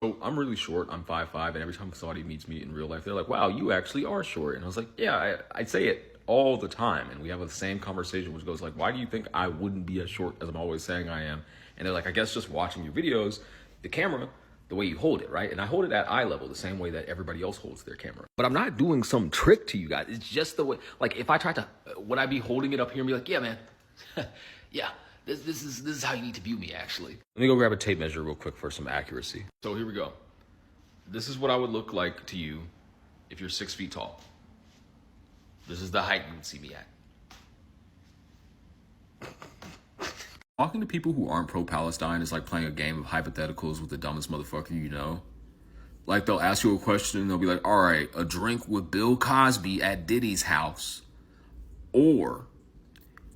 So I'm really short. I'm 5'5", and every time somebody meets me in real life, they're like, "Wow, you actually are short." And I was like, "Yeah, I say it all the time." And we have the same conversation, which goes like, "Why do you think I wouldn't be as short as I'm always saying I am?" And they're like, "I guess just watching your videos, the camera, the way you hold it, right?" And I hold it at eye level, the same way that everybody else holds their camera. But I'm not doing some trick to you guys. It's just the way. Like if I tried to, would I be holding it up here and be like, "Yeah, man, yeah." This is how you need to view me, actually. Let me go grab a tape measure real quick for some accuracy. So here we go. This is what I would look like to you if you're 6 feet tall. This is the height you would see me at. Talking to people who aren't pro-Palestine is like playing a game of hypotheticals with the dumbest motherfucker you know. Like they'll ask you a question and they'll be like, "All right, a drink with Bill Cosby at Diddy's house, or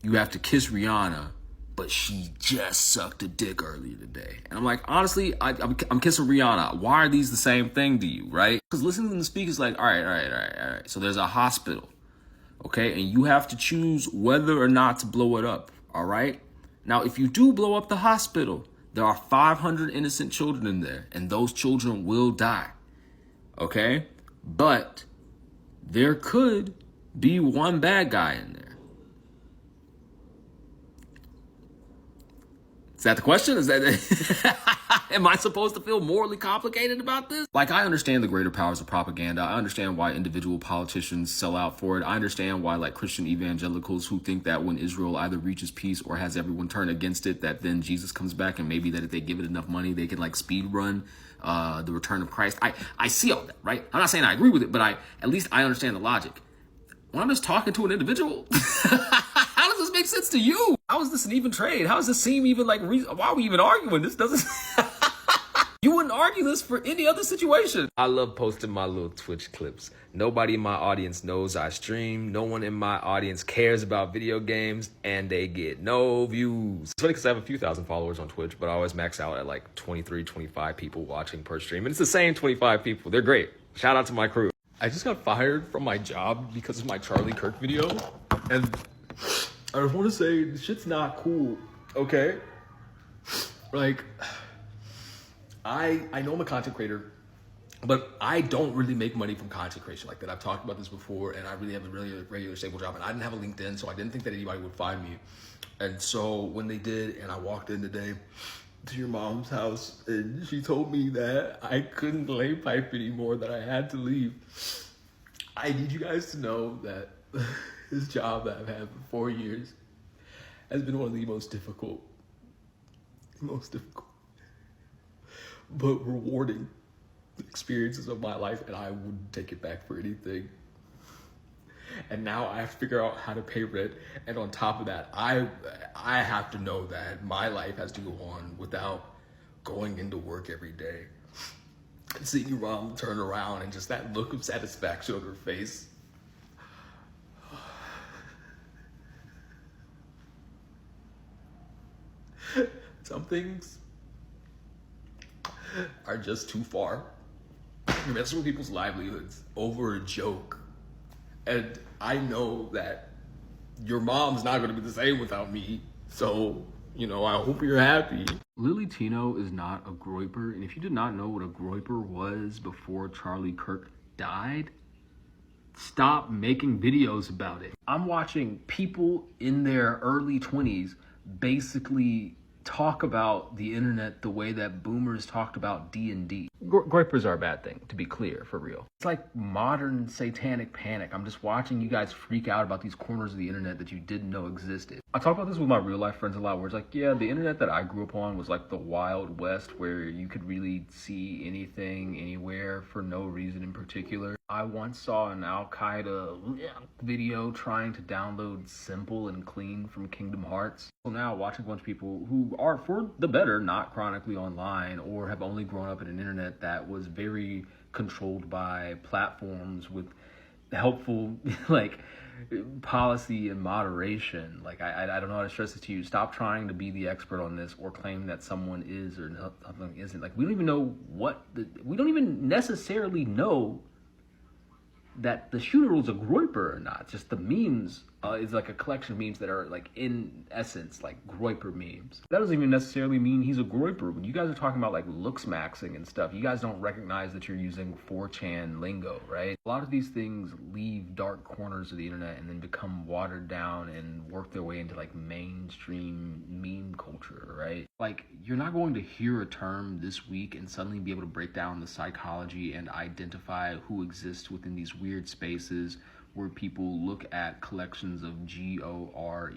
you have to kiss Rihanna, but she just sucked a dick earlier today." And I'm like, honestly, I'm kissing Rihanna. Why are these the same thing to you, right? Because listening to the speak is like, all right. So there's a hospital, okay? And you have to choose whether or not to blow it up, all right? Now, if you do blow up the hospital, there are 500 innocent children in there, and those children will die, okay? But there could be one bad guy in there. Is that the question? Is that am I supposed to feel morally complicated about this? Like, I understand the greater powers of propaganda. I understand why individual politicians sell out for it. I understand why, like, Christian evangelicals who think that when Israel either reaches peace or has everyone turn against it, that then Jesus comes back, and maybe that if they give it enough money, they can like speed run the return of Christ. I see all that, right? I'm not saying I agree with it, but at least I understand the logic. When I'm just talking to an individual, how does this make sense to you? How is this an even trade? How does this seem even like reason? Why are we even arguing? This doesn't. You wouldn't argue this for any other situation. I love posting my little Twitch clips. Nobody in my audience knows I stream. No one in my audience cares about video games, and they get no views. It's funny because I have a few thousand followers on Twitch, but I always max out at like 23, 25 people watching per stream. And it's the same 25 people. They're great. Shout out to my crew. I just got fired from my job because of my Charlie Kirk video. And I just want to say, this shit's not cool, okay? Like, I know I'm a content creator, but I don't really make money from content creation like that. I've talked about this before, and I really have a really regular, stable job, and I didn't have a LinkedIn, so I didn't think that anybody would find me. And so when they did, and I walked in today to your mom's house, and she told me that I couldn't lay pipe anymore, that I had to leave. I need you guys to know that this job that I've had for 4 years has been one of the most difficult, but rewarding experiences of my life, and I wouldn't take it back for anything. And now I have to figure out how to pay rent, and on top of that, I have to know that my life has to go on without going into work every day and seeing your mom turn around and just that look of satisfaction on her face. Some things are just too far. You're messing with people's livelihoods over a joke. And I know that your mom's not going to be the same without me. So, you know, I hope you're happy. Lily Tino is not a groiper. And if you did not know what a groiper was before Charlie Kirk died, stop making videos about it. I'm watching people in their early 20s basically talk about the internet the way that boomers talked about D&D. Groipers are a bad thing, to be clear, for real. It's like modern satanic panic. I'm just watching you guys freak out about these corners of the internet that you didn't know existed. I talk about this with my real life friends a lot, where it's like, yeah, the internet that I grew up on was like the Wild West, where you could really see anything, anywhere, for no reason in particular. I once saw an Al-Qaeda video trying to download Simple and Clean from Kingdom Hearts. So now watching a bunch of people who are, for the better, not chronically online, or have only grown up in an internet that was very controlled by platforms with helpful like policy and moderation. Like I don't know how to stress this to you. Stop trying to be the expert on this or claim that someone is or something isn't. Like we don't even know we don't even necessarily know that the shooter was a groiper or not. Just the memes is like a collection of memes that are like in essence like groiper memes. That doesn't even necessarily mean he's a groiper. When you guys are talking about like looks maxing and stuff, you guys don't recognize that you're using 4chan lingo, right? A lot of these things leave dark corners of the internet and then become watered down and work their way into like mainstream meme culture, right? Like, you're not going to hear a term this week and suddenly be able to break down the psychology and identify who exists within these weird spaces where people look at collections of GORE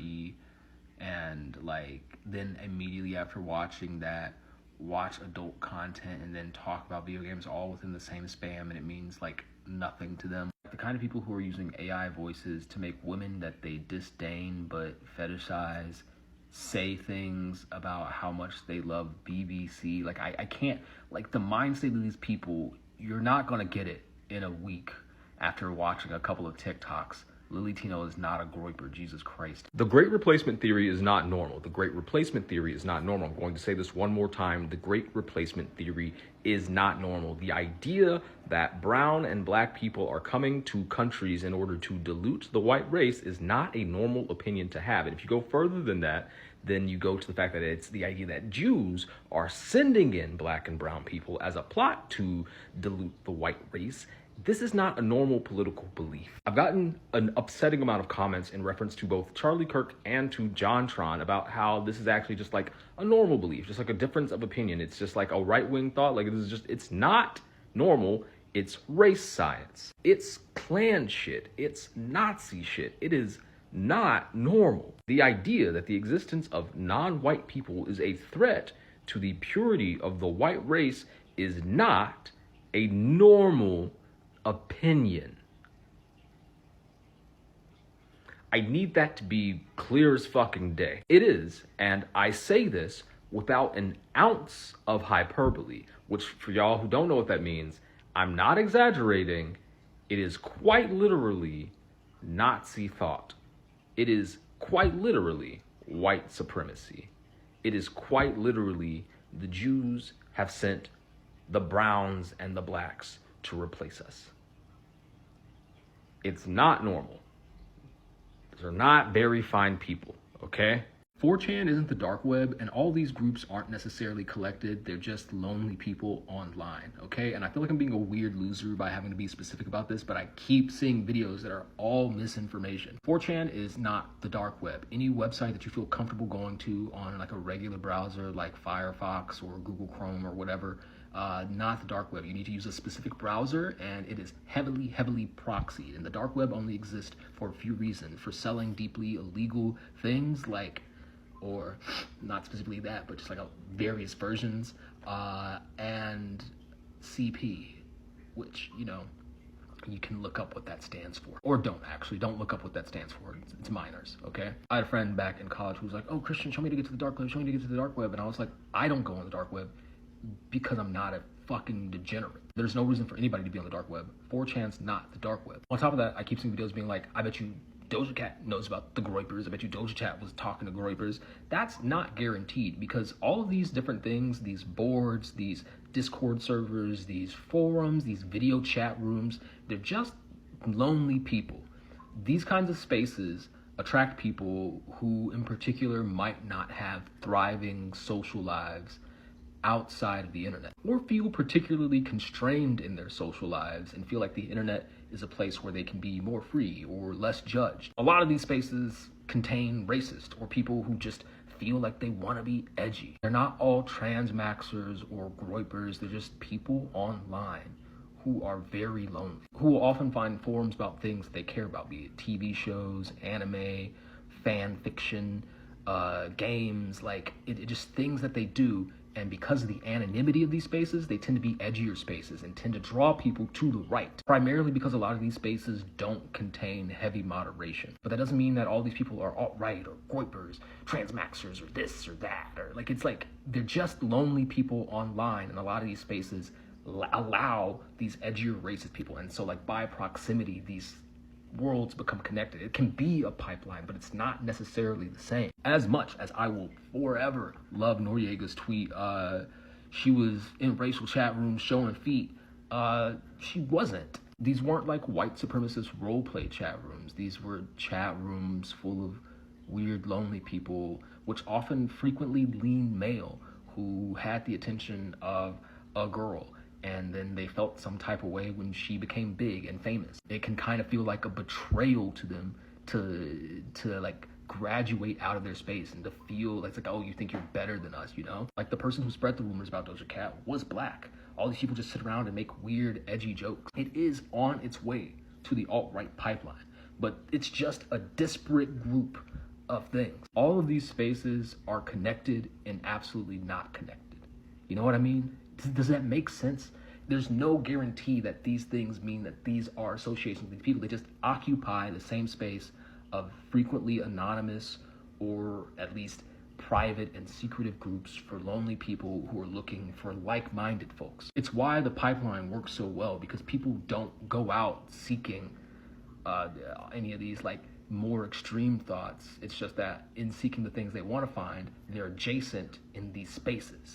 and like then immediately after watching that watch adult content and then talk about video games all within the same spam, and it means like nothing to them. The kind of people who are using AI voices to make women that they disdain but fetishize say things about how much they love BBC. Like, I can't, like, the mind state of these people, you're not gonna get it in a week after watching a couple of TikToks. Lily Tino is not a groiper, Jesus Christ. The Great Replacement Theory is not normal. The Great Replacement Theory is not normal. I'm going to say this one more time. The Great Replacement Theory is not normal. The idea that brown and black people are coming to countries in order to dilute the white race is not a normal opinion to have. And if you go further than that, then you go to the fact that it's the idea that Jews are sending in black and brown people as a plot to dilute the white race. This is not a normal political belief. I've gotten an upsetting amount of comments in reference to both Charlie Kirk and to JonTron about how this is actually just like a normal belief, just like a difference of opinion. It's just like a right-wing thought. Like, it's not normal. It's race science. It's Klan shit. It's Nazi shit. It is not normal. The idea that the existence of non-white people is a threat to the purity of the white race is not a normal opinion. I need that to be clear as fucking day. It is, and I say this without an ounce of hyperbole, which for y'all who don't know what that means, I'm not exaggerating. It is quite literally Nazi thought. It is quite literally white supremacy. It is quite literally the Jews have sent the browns and the blacks to replace us. It's not normal. These are not very fine people, okay? 4chan isn't the dark web, and all these groups aren't necessarily collected. They're just lonely people online, okay? And I feel like I'm being a weird loser by having to be specific about this, but I keep seeing videos that are all misinformation. 4chan is not the dark web. Any website that you feel comfortable going to on like a regular browser like Firefox or Google Chrome or whatever, not the dark web. You need to use a specific browser, and it is heavily proxied. And the dark web only exists for a few reasons: for selling deeply illegal things like, or not specifically that, but just like various versions, and CP, which, you know, you can look up what that stands for. Or don't look up what that stands for. It's minors, okay? I had a friend back in college who was like, oh, Christian, show me to get to the dark web, show me to get to the dark web. And I was like, I don't go on the dark web because I'm not a fucking degenerate. There's no reason for anybody to be on the dark web. 4chan's not the dark web. On top of that, I keep seeing videos being like, I bet you Doja Cat knows about the groipers. I bet you Doja Cat was talking to groipers. That's not guaranteed, because all of these different things, these boards, these Discord servers, these forums, these video chat rooms, they're just lonely people. These kinds of spaces attract people who in particular might not have thriving social lives outside of the internet, or feel particularly constrained in their social lives and feel like the internet is a place where they can be more free or less judged. A lot of these spaces contain racists or people who just feel like they want to be edgy. They're not all trans-maxers or groipers. They're just people online who are very lonely, who will often find forums about things they care about, be it TV shows, anime, fan fiction, games, like it just things that they do. And because of the anonymity of these spaces, they tend to be edgier spaces and tend to draw people to the right, primarily because a lot of these spaces don't contain heavy moderation. But that doesn't mean that all these people are alt-right or groipers, transmaxers, or this or that, or like, it's like they're just lonely people online, and a lot of these spaces allow these edgier racist people. And so, like, by proximity, these worlds become connected. It can be a pipeline, but it's not necessarily the same. As much as I will forever love Noriega's tweet, she was in racial chat rooms showing feet, she wasn't. These weren't like white supremacist roleplay chat rooms. These were chat rooms full of weird, lonely people, which often frequently lean male, who had the attention of a girl, and then they felt some type of way when she became big and famous. It can kind of feel like a betrayal to them to like graduate out of their space and to feel like it's like, oh, you think you're better than us, you know? Like the person who spread the rumors about Doja Cat was black. All these people just sit around and make weird, edgy jokes. It is on its way to the alt-right pipeline, but it's just a disparate group of things. All of these spaces are connected and absolutely not connected. You know what I mean? Does that make sense? There's no guarantee that these things mean that these are associations with these people. They just occupy the same space of frequently anonymous or at least private and secretive groups for lonely people who are looking for like-minded folks. It's why the pipeline works so well, because people don't go out seeking any of these like more extreme thoughts. It's just that in seeking the things they want to find, they're adjacent in these spaces.